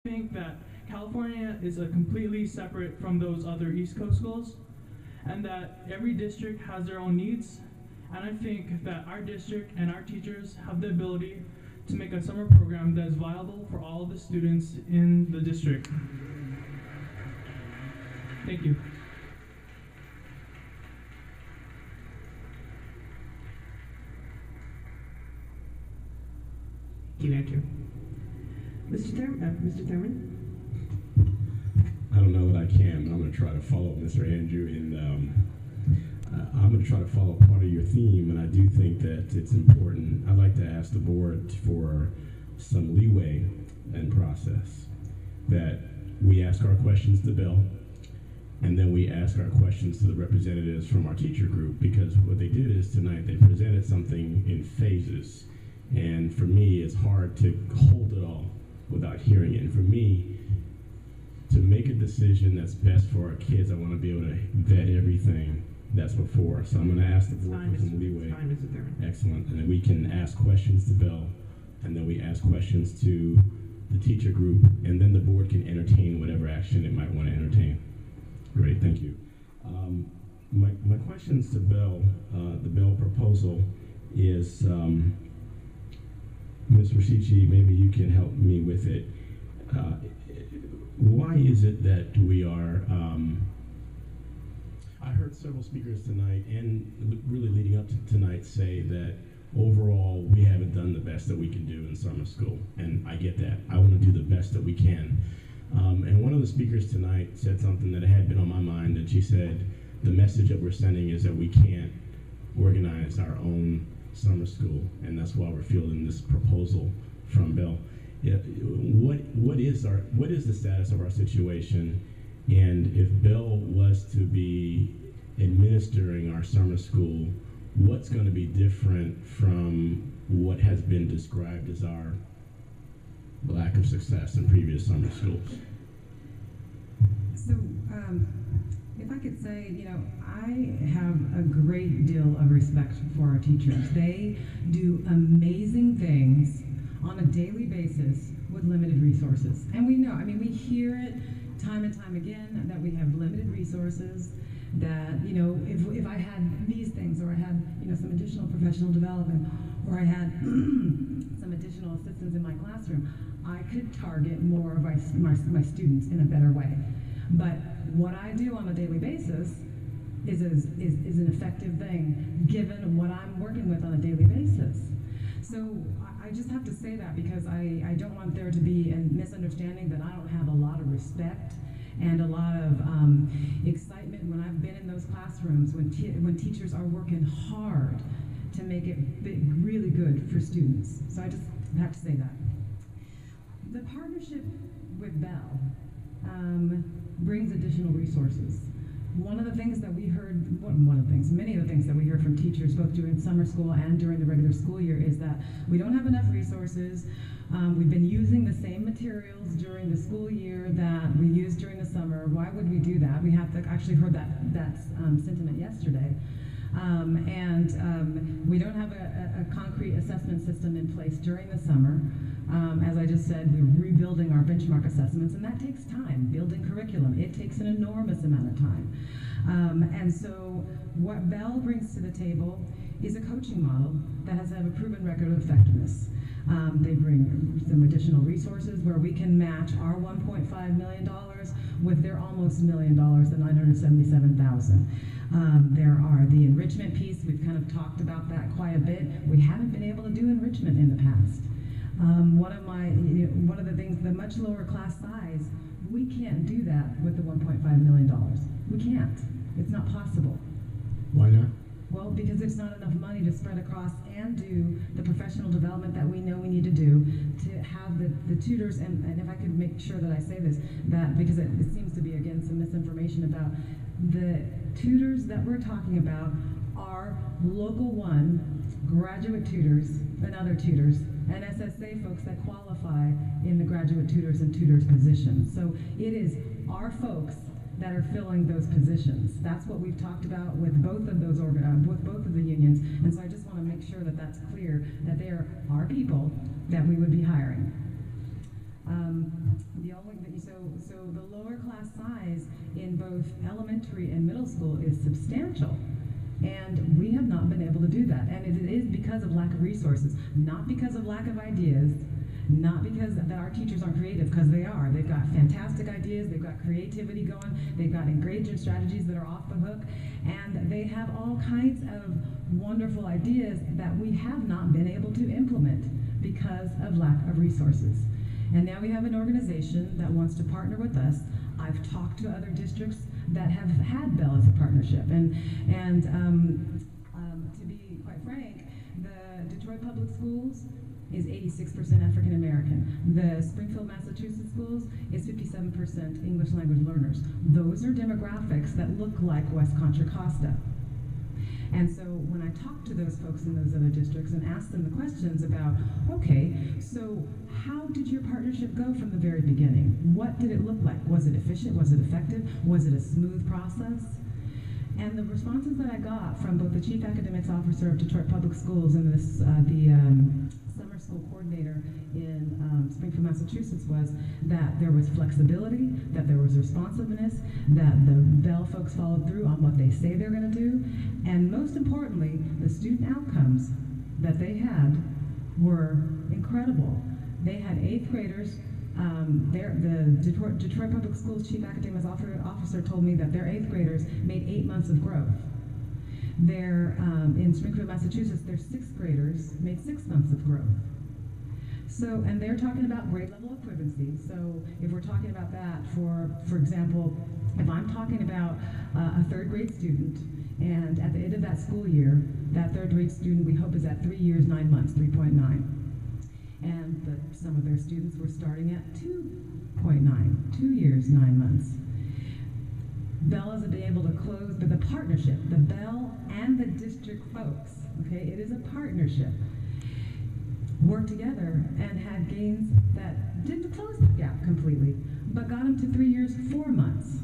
think that California is a completely separate from those other East Coast schools, and that every district has their own needs. And I think that our district and our teachers have the ability to make a summer program that is viable for all of the students in the district. Thank you. Thank you, Andrew. Mr. Thurman? I don't know that I can, but I'm going to try to follow Mr. Andrew, and I'm going to try to follow part of your theme, and I do think that it's important. I'd like to ask the board for some leeway and process, that we ask our questions to Bill, and then we ask our questions to the representatives from our teacher group, because what they did is tonight they presented something in phases, and for me it's hard to hold it all without hearing it. And for me, to make a decision that's best for our kids, I want to be able to vet everything that's before. So I'm going to ask the board for some leeway. Fine, Mr. Thurman. Excellent. And then we can ask questions to Bill, and then we ask questions to the teacher group, and then the board can entertain whatever action it might want to entertain. Great, thank you. My questions to Bill, the Bill proposal is, Ms. Rashidchi, maybe you can help me with it. Why is it that we are, I heard several speakers tonight and really leading up to tonight say that overall we haven't done the best that we can do in summer school, and I get that. I want to do the best that we can. And one of the speakers tonight said something that had been on my mind, and she said the message that we're sending is that we can't organize our own summer school, and that's why we're fielding this proposal from Bill. Yeah, what is the status of our situation, and if Bill was to be administering our summer school, what's going to be different from what has been described as our lack of success in previous summer schools? So, if I could say, I have a great deal of respect for our teachers. They do amazing things on a daily basis with limited resources. And we know, we hear it time and time again that we have limited resources, that, if I had these things, or I had, some additional professional development, or I had some additional assistance in my classroom, I could target more of my students in a better way. But what I do on a daily basis is an effective thing, given what I'm working with on a daily basis. So I just have to say that, because I don't want there to be a misunderstanding that I don't have a lot of respect and a lot of excitement when I've been in those classrooms, when teachers are working hard to make it really good for students. So I just have to say that. The partnership with Bell brings additional resources. One of the things that we heard, many of the things that we heard from teachers, both during summer school and during the regular school year, is that we don't have enough resources. We've been using the same materials during the school year that we used during the summer. Why would we do that? We have to actually heard that sentiment yesterday. We don't have a concrete assessment system in place during the summer. As I just said, we're rebuilding our benchmark assessments, and that takes time. Building curriculum, it takes an enormous amount of time. And so what Bell brings to the table is a coaching model that has had a proven record of effectiveness. They bring some additional resources where we can match our $1.5 million with their almost $1 million, the $977,000. There are the enrichment piece. We've kind of talked about that quite a bit. We haven't been able to do enrichment in the past. One of the things, the much lower class size, we can't do that with the $1.5 million. We can't. It's not possible. Why not? Well, because it's not enough money to spread across and do the professional development that we know we need to do to have the tutors, and if I could make sure that I say this, that because it seems to be, again, some misinformation about the tutors that we're talking about are Local 1 graduate tutors and other tutors, and SSA folks that qualify in the graduate tutors and tutors positions. So it is our folks that are filling those positions. That's what we've talked about with both of those with both of the unions. And so I just want to make sure that that's clear, that they are our people that we would be hiring. So the lower class size in both elementary and middle school is substantial. And we have not been able to do that. And it is because of lack of resources, not because of lack of ideas, not because that our teachers aren't creative, because they are. They've got fantastic ideas, they've got creativity going, they've got engagement strategies that are off the hook, and they have all kinds of wonderful ideas that we have not been able to implement because of lack of resources. And now we have an organization that wants to partner with us. I've talked to other districts that have had Bell as a partnership, and to be quite frank, the Detroit Public Schools is 86% African American. The Springfield, Massachusetts schools is 57% English language learners. Those are demographics that look like West Contra Costa. And so when I talk to those folks in those other districts and ask them the questions about, okay, so how did your partnership go from the very beginning? What did it look like? Was it efficient? Was it effective? Was it a smooth process? And the responses that I got from both the Chief Academics Officer of Detroit Public Schools and the summer school coordinator in Springfield, Massachusetts was that there was flexibility, that there was responsiveness, that the Bell folks followed through on what they say they're going to do, and most importantly, the student outcomes that they had were incredible. They had 8th graders. The Detroit Public Schools Chief Academics Officer told me that their 8th graders made 8 months of growth. In Springfield, Massachusetts, their 6th graders made 6 months of growth. So, and they're talking about grade level equivalency. So if we're talking about that, for example, if I'm talking about a 3rd grade student, and at the end of that school year, that 3rd grade student we hope is at 3 years, 9 months, 3.9. And some of their students were starting at 2.9, 2 years, 9 months. Bell has been able to close, but the partnership, the Bell and the district folks, okay, it is a partnership, worked together and had gains that didn't close the gap completely, but got them to 3 years, 4 months.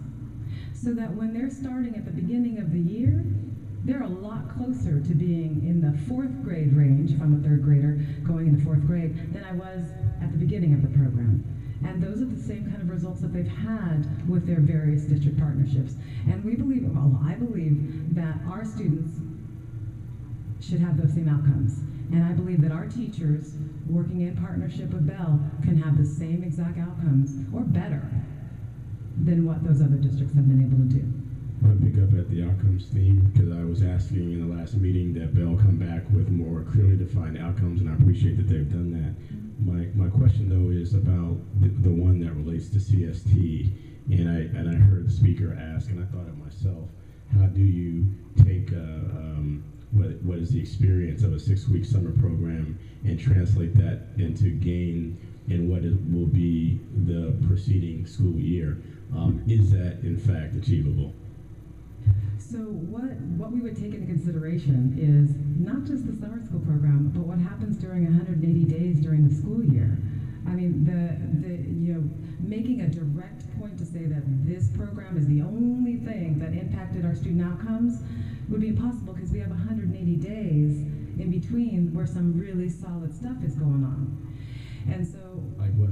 So that when they're starting at the beginning of the year, they're a lot closer to being in the 4th grade range, if I'm a 3rd grader going into 4th grade, than I was at the beginning of the program. And those are the same kind of results that they've had with their various district partnerships. And we believe, well, I believe that our students should have those same outcomes. And I believe that our teachers working in partnership with Bell can have the same exact outcomes, or better, than what those other districts have been able to do. I want to pick up at the outcomes theme, because I was asking in the last meeting that Bell come back with more clearly defined outcomes, and I appreciate that they've done that. My question though is about the one that relates to CST, and I heard the speaker ask, and I thought it myself, how do you take what is the experience of a 6-week summer program and translate that into gain in what will be the preceding school year? Is that in fact achievable? So what we would take into consideration is not just the summer school program, but what happens during 180 days during the school year. I mean, making a direct point to say that this program is the only thing that impacted our student outcomes would be impossible, because we have 180 days in between where some really solid stuff is going on. And so, Like what?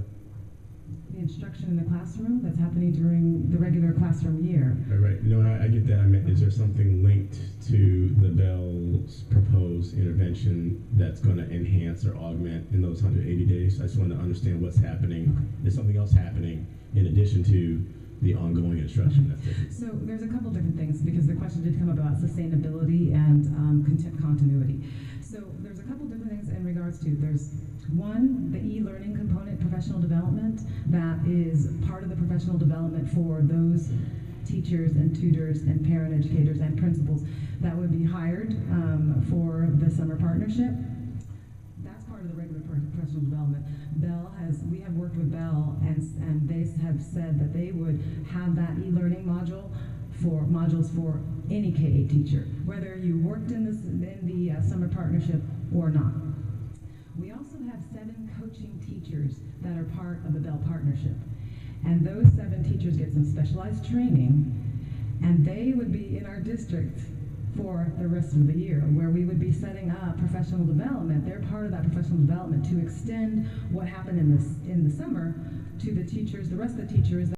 The instruction in the classroom that's happening during the regular classroom year. Right. No, I get that. I mean, is there something linked to the Bell's proposed intervention that's going to enhance or augment in those 180 days? I just want to understand what's happening. Is something else happening in addition to the ongoing instruction that's taking? So there's a couple different things, because the question did come about sustainability and content continuity. So there's a couple different things in regards to, there's one, the e-learning component, professional development, that is part of the professional development for those teachers and tutors and parent educators and principals that would be hired for the summer partnership. That's part of the regular professional development. We have worked with Bell, and they have said that they would have that e-learning modules for any K-8 teacher, whether you worked in the summer partnership or not. We also have 7 coaching teachers that are part of the Bell partnership. And those 7 teachers get some specialized training, and they would be in our district for the rest of the year, where we would be setting up professional development. They're part of that professional development to extend what happened in the summer to the teachers, the rest of the teachers